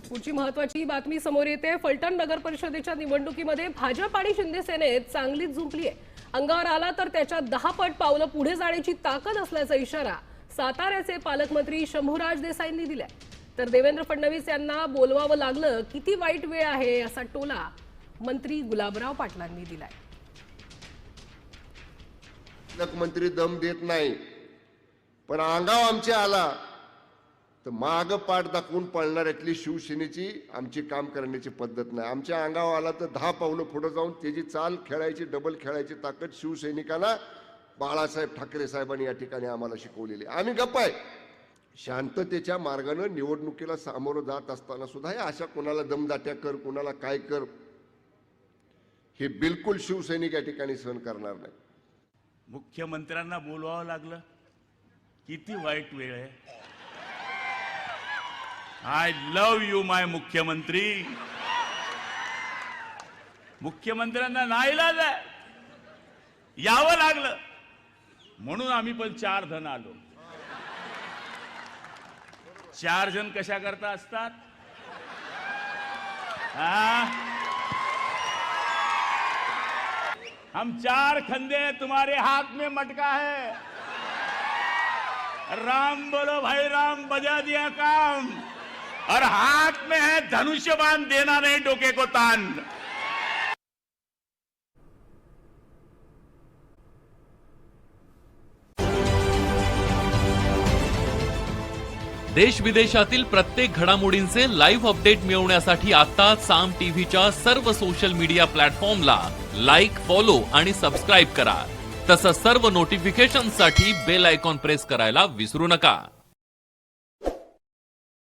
पुढची महत्त्वाची बातमी समोर येते। फलटण नगर परिषदेच्या निवडणुकीमध्ये भाजप आणि शिंदे सेनेत चांगलीच झुंपली आहे। अंगावर आला तर त्याच्या 10 पट पावलं पुढे जाण्याची ताकद असल्याचा इशारा साताऱ्याचे पालकमंत्री शंभूराज देसाईंनी दिलाय। तर देवेंद्र फडणवीस यांना बोलवावं लागलं किती वाईट वेळ आहे असा टोला मंत्री गुलाबराव पाटलांनी दिलाय। पालकमंत्री दम देत नाही, पण अंगाव आमचे आला तर माग पाठ दाखवून पळणाऱ्यातली शिवसेनेची आमची काम करण्याची पद्धत नाही। आमच्या अंगावर आला तर 10 पावलं पुढे जाऊन त्याची चाल खेळायची, डबल खेळायची ताकद शिवसैनिकांना बाळासाहेब ठाकरे साहेबांनी या ठिकाणी आम्हाला शिकवलेली। आम्ही गप्प आहे, शांततेच्या मार्गाने निवडणुकीला सामोरं जात असताना सुद्धा अशा कोणाला दमदाट्या कर, कोणाला काय कर, हे बिलकुल शिवसैनिक या ठिकाणी सहन करणार नाही। मुख्यमंत्र्यांना बोलवावं लागलं, किती वाईट वेळ आहे। आय लव्ह यू माय मुख्यमंत्री। मुख्यमंत्र्यांना नाईलाज आहे, यावं लागलं म्हणून आम्ही पण 4 जण आलो। 4 जण कशा करता असतात? हम 4 खंदे तुम्हारे हाथ में मटका है। राम बोलो भाई राम, बजा दिया काम, और हाथ में है धनुष्य बाण, देना नहीं डोके को तान। देश विदेशातील प्रत्येक घडामोडींचे लाईव्ह अपडेट मिळवण्यासाठी आता साम टीव्हीच्या सर्व सोशल मीडिया प्लॅटफॉर्मला लाईक, फॉलो आणि सबस्क्राईब करा। तसंच सर्व नोटिफिकेशनसाठी बेल आयकॉन प्रेस करायला विसरू नका।